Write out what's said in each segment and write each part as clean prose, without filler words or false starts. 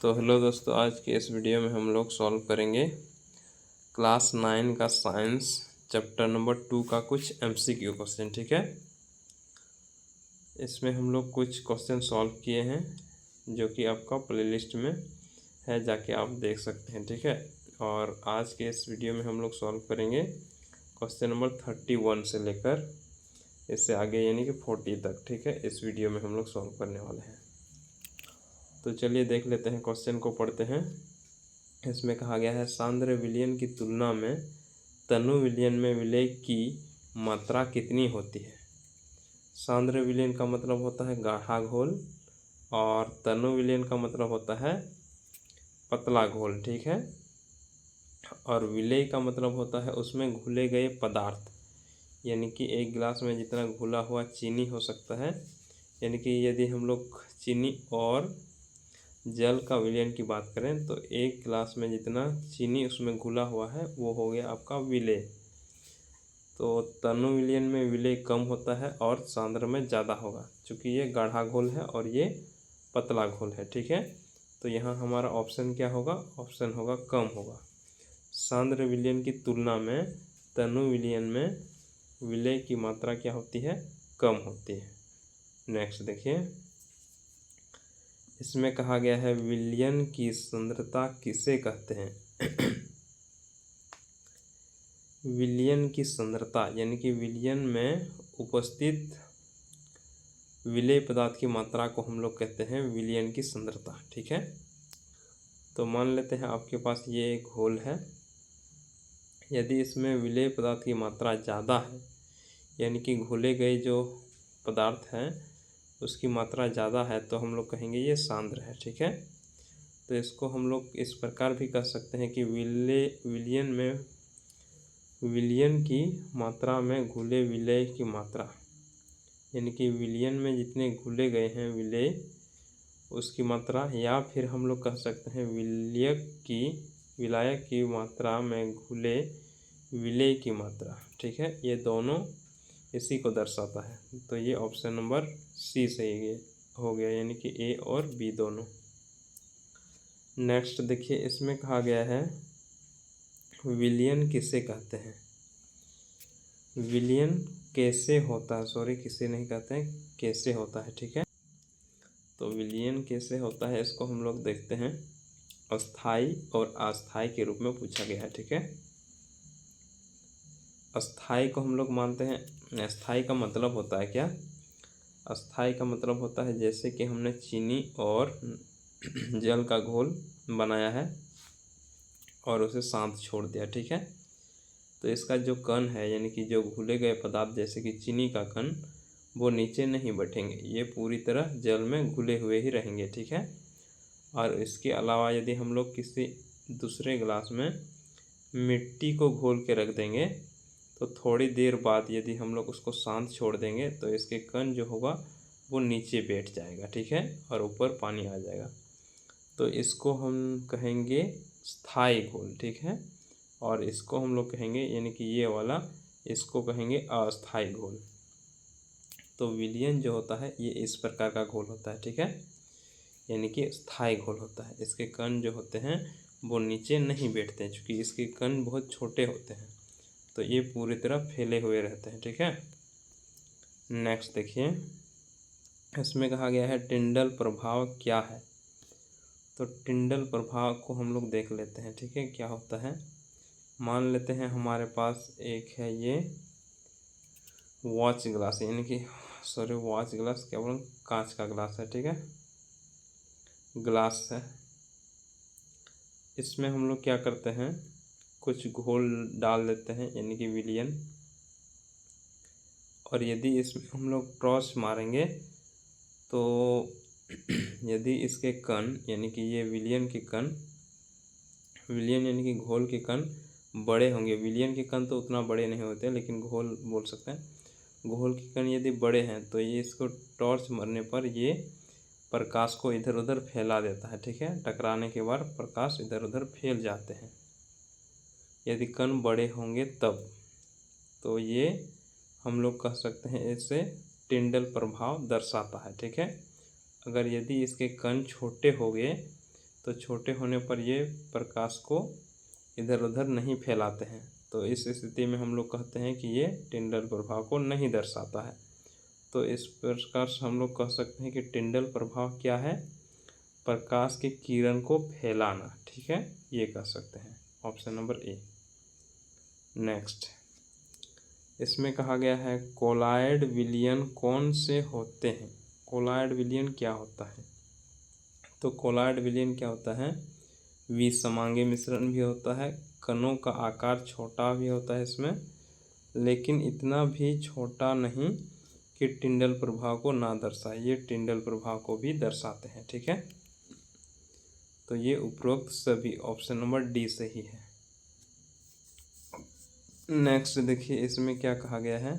तो हेलो दोस्तों, आज के इस वीडियो में हम लोग सॉल्व करेंगे क्लास 9 का साइंस चैप्टर नंबर 2 का कुछ एमसीक्यू क्वेश्चन। ठीक है, इसमें हम लोग कुछ क्वेश्चन सॉल्व किए हैं जो कि आपका प्लेलिस्ट में है, जाके आप देख सकते हैं। ठीक है, और आज के इस वीडियो में हम लोग सॉल्व करेंगे क्वेश्चन नंबर 31 से लेकर इससे आगे यानी कि 40 तक। ठीक है, इस वीडियो में हम लोग सॉल्व करने वाले हैं। तो चलिए देख लेते हैं, क्वेश्चन को पढ़ते हैं। इसमें कहा गया है सांद्र विलयन की तुलना में तनु विलयन में विलय की मात्रा कितनी होती है। सांद्र विलयन का मतलब होता है गाढ़ा घोल और तनु विलयन का मतलब होता है पतला घोल। ठीक है, और विलय का मतलब होता है उसमें घुले गए पदार्थ, यानी कि एक गिलास में जितना घुला हुआ चीनी हो सकता है, यानी कि यदि हम लोग चीनी और जल का विलयन की बात करें तो एक गिलास में जितना चीनी उसमें घुला हुआ है वो हो गया आपका विलय। तो तनु विलयन में विलय कम होता है और सांद्र में ज़्यादा होगा, क्योंकि ये गाढ़ा घोल है और ये पतला घोल है। ठीक है, तो यहाँ हमारा ऑप्शन क्या होगा, ऑप्शन होगा कम होगा। सांद्र विलयन की तुलना में तनु विलयन में विलय की मात्रा क्या होती है, कम होती है। नेक्स्ट देखिए, इसमें कहा गया है विलयन की सांद्रता किसे कहते हैं। विलयन की सांद्रता यानी कि विलयन में उपस्थित विलेय पदार्थ की मात्रा को हम लोग कहते हैं विलयन की सांद्रता। ठीक है, तो मान लेते हैं आपके पास ये एक घोल है, यदि इसमें विलेय पदार्थ की मात्रा ज़्यादा है, यानी कि घुले गए जो पदार्थ हैं उसकी मात्रा ज़्यादा है, तो हम लोग कहेंगे ये सांद्र है। ठीक है, तो इसको हम लोग इस प्रकार भी कह सकते हैं कि विलयन की मात्रा में घुले विलेय की मात्रा, यानी कि विलयन में जितने घुले गए हैं विलेय उसकी मात्रा, या फिर हम लोग कह सकते हैं विलायक की मात्रा में घुले विलेय की मात्रा। ठीक है, ये दोनों इसी को दर्शाता है। तो ये ऑप्शन नंबर सी सही हो गया, यानी कि ए और बी दोनों। नेक्स्ट देखिए, इसमें कहा गया है विलयन किसे कहते हैं। विलयन कैसे होता है, सॉरी किसे नहीं कहते हैं, कैसे होता है। ठीक है, तो विलयन कैसे होता है इसको हम लोग देखते हैं। अस्थाई और अस्थाई के रूप में पूछा गया है। ठीक है, अस्थाई को हम लोग मानते हैं, अस्थाई का मतलब होता है क्या, अस्थाई का मतलब होता है जैसे कि हमने चीनी और जल का घोल बनाया है और उसे शांत छोड़ दिया। ठीक है, तो इसका जो कण है यानी कि जो घुले गए पदार्थ जैसे कि चीनी का कण, वो नीचे नहीं बैठेंगे, ये पूरी तरह जल में घुले हुए ही रहेंगे। ठीक है, और इसके अलावा यदि हम लोग किसी दूसरे गिलास में मिट्टी को घोल के रख देंगे तो थोड़ी देर बाद यदि हम लोग उसको शांत छोड़ देंगे तो इसके कण जो होगा वो नीचे बैठ जाएगा। ठीक है, और ऊपर पानी आ जाएगा, तो इसको हम कहेंगे स्थायी घोल। ठीक है, और इसको हम लोग कहेंगे यानी कि ये वाला, इसको कहेंगे अस्थायी घोल। तो विलयन जो होता है ये इस प्रकार का घोल होता है। ठीक है, यानी कि स्थायी घोल होता है, इसके कण जो होते हैं वो नीचे नहीं बैठते हैं, क्योंकि इसके कण बहुत छोटे होते हैं, तो ये पूरी तरह फैले हुए रहते हैं। ठीक है, नेक्स्ट देखिए, इसमें कहा गया है टिंडल प्रभाव क्या है। तो टिंडल प्रभाव को हम लोग देख लेते हैं। ठीक है, क्या होता है, मान लेते हैं हमारे पास एक है ये वॉच ग्लास, यानी कि सॉरी वॉच ग्लास क्या बोलूँ, कांच का ग्लास है। ठीक है, ग्लास है, इसमें हम लोग क्या करते हैं, कुछ घोल डाल देते हैं यानी कि विलयन, और यदि इसमें हम लोग टॉर्च मारेंगे तो यदि इसके कण यानी कि ये विलयन के कण, विलयन यानी कि घोल के कण बड़े होंगे, विलयन के कण तो उतना बड़े नहीं होते लेकिन घोल बोल सकते हैं, घोल के कण यदि बड़े हैं तो ये इसको टॉर्च मारने पर ये प्रकाश को इधर उधर फैला देता है। ठीक है, टकराने के बाद प्रकाश इधर उधर फैल जाते हैं, यदि कण बड़े होंगे तब, तो ये हम लोग कह सकते हैं इससे टिंडल प्रभाव दर्शाता है। ठीक है, अगर यदि इसके कण छोटे हो गए तो छोटे होने पर ये प्रकाश को इधर उधर नहीं फैलाते हैं। तो इस स्थिति में हम लोग कहते हैं कि ये टिंडल प्रभाव को नहीं दर्शाता है। तो इस प्रकार से हम लोग कह सकते हैं कि टिंडल प्रभाव क्या है, प्रकाश की किरण को फैलाना। ठीक है, ये कह सकते हैं, ऑप्शन नंबर ए। नेक्स्ट, इसमें कहा गया है कोलॉइड विलयन कौन से होते हैं। कोलॉइड विलयन क्या होता है? तो कोलॉइड विलयन क्या होता है, विषमांगी मिश्रण भी होता है, कणों का आकार छोटा भी होता है इसमें, लेकिन इतना भी छोटा नहीं कि टिंडल प्रभाव को ना दर्शाए, ये टिंडल प्रभाव को भी दर्शाते हैं। ठीक है, तो ये उपरोक्त सभी ऑप्शन नंबर डी सही है। नेक्स्ट देखिए, इसमें क्या कहा गया है,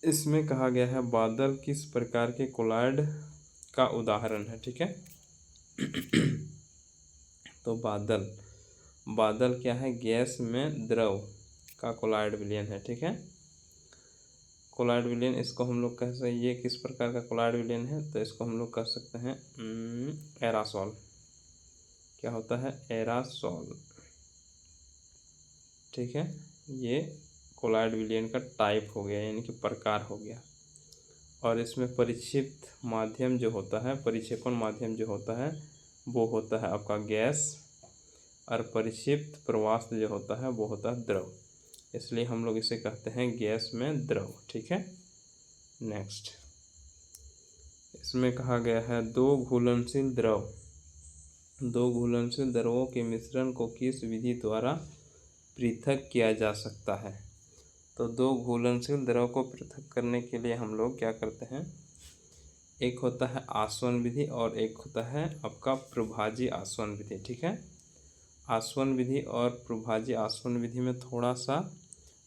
इसमें कहा गया है बादल किस प्रकार के कोलॉइड का उदाहरण है। ठीक है, तो बादल क्या है, गैस में द्रव का कोलॉइड विलयन है। ठीक है, कोलॉइड विलयन इसको हम लोग कह सकते हैं, ये किस प्रकार का कोलॉइड विलयन है, तो इसको हम लोग कह सकते हैं एरासोल। क्या होता है, एरासोल। ठीक है, ये कोलॉइड विलयन का टाइप हो गया, यानी कि प्रकार हो गया। और इसमें परिक्षिप्त माध्यम जो होता है, परिक्षेपण माध्यम जो होता है वो होता है आपका गैस, और परिक्षिप्त प्रवास जो होता है वो होता है द्रव, इसलिए हम लोग इसे कहते हैं गैस में द्रव। ठीक है, नेक्स्ट, इसमें कहा गया है दो घुलनशील द्रवों के मिश्रण को किस विधि द्वारा पृथक किया जा सकता है। तो दो घुलनशील द्रव को पृथक करने के लिए हम लोग क्या करते हैं, एक होता है आसवन विधि और एक होता है आपका प्रभाजी आसवन विधि। ठीक है, आसवन विधि और प्रभाजी आसवन विधि में थोड़ा सा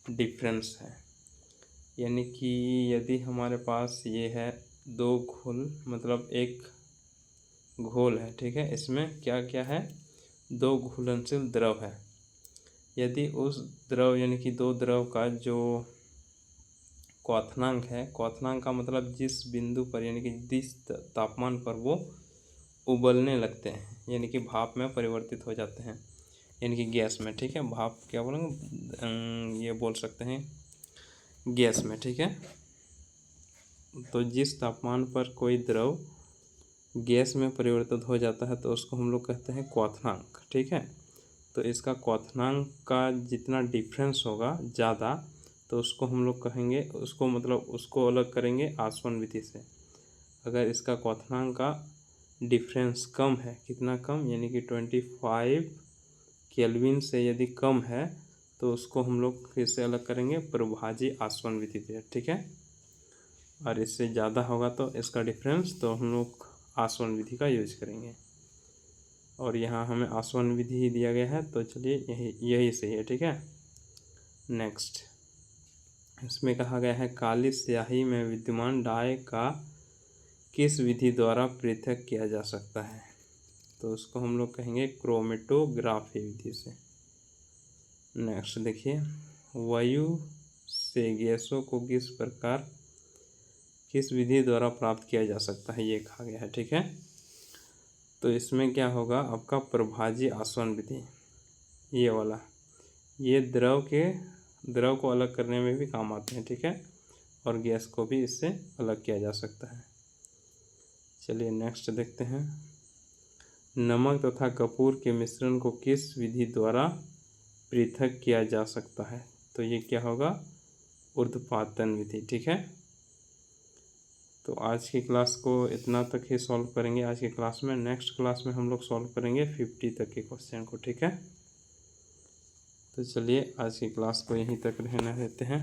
डिफरेंस है, यानी कि यदि हमारे पास ये है दो घोल, मतलब एक घोल है। ठीक है, इसमें क्या क्या है, दो घुलनशील द्रव है। यदि उस द्रव यानी कि दो द्रव का जो क्वथनांक है, क्वथनांक का मतलब जिस बिंदु पर यानी कि जिस तापमान पर वो उबलने लगते हैं, यानी कि भाप में परिवर्तित हो जाते हैं, यानी कि गैस में। ठीक है, भाप क्या बोलेंगे, ये बोल सकते हैं गैस में। ठीक है, तो जिस तापमान पर कोई द्रव गैस में परिवर्तित हो जाता है तो उसको हम लोग कहते हैं क्वथनांक। ठीक है, तो इसका क्वथनांक का जितना डिफरेंस होगा ज़्यादा, तो उसको हम लोग कहेंगे, उसको मतलब उसको अलग करेंगे आसवन विधि से। अगर इसका क्वथनांक का डिफरेंस कम है, कितना कम, यानी कि 25 केल्विन से यदि कम है, तो उसको हम लोग फिर से अलग करेंगे प्रभाजी आसवन विधि से। ठीक है, और इससे ज़्यादा होगा तो इसका डिफरेंस, तो हम लोग आसवन विधि का यूज करेंगे। और यहाँ हमें आसवन विधि ही दिया गया है, तो चलिए यही सही है। ठीक है, नेक्स्ट, इसमें कहा गया है काली स्याही में विद्यमान डाई का किस विधि द्वारा पृथक किया जा सकता है। तो उसको हम लोग कहेंगे क्रोमेटोग्राफी विधि से। नेक्स्ट देखिए, वायु से गैसों को किस विधि द्वारा प्राप्त किया जा सकता है, ये कहा गया है। ठीक है, तो इसमें क्या होगा, आपका प्रभाजी आसवन विधि, ये वाला, ये द्रव को अलग करने में भी काम आते हैं। ठीक है, और गैस को भी इससे अलग किया जा सकता है। चलिए नेक्स्ट देखते हैं, नमक तथा कपूर के मिश्रण को किस विधि द्वारा पृथक किया जा सकता है। तो ये क्या होगा, ऊर्ध्वपातन विधि। ठीक है, तो आज की क्लास को इतना तक ही सॉल्व करेंगे आज की क्लास में। नेक्स्ट क्लास में हम लोग सॉल्व करेंगे 50 तक के क्वेश्चन को। ठीक है, तो चलिए आज की क्लास को यहीं तक रहने देते हैं।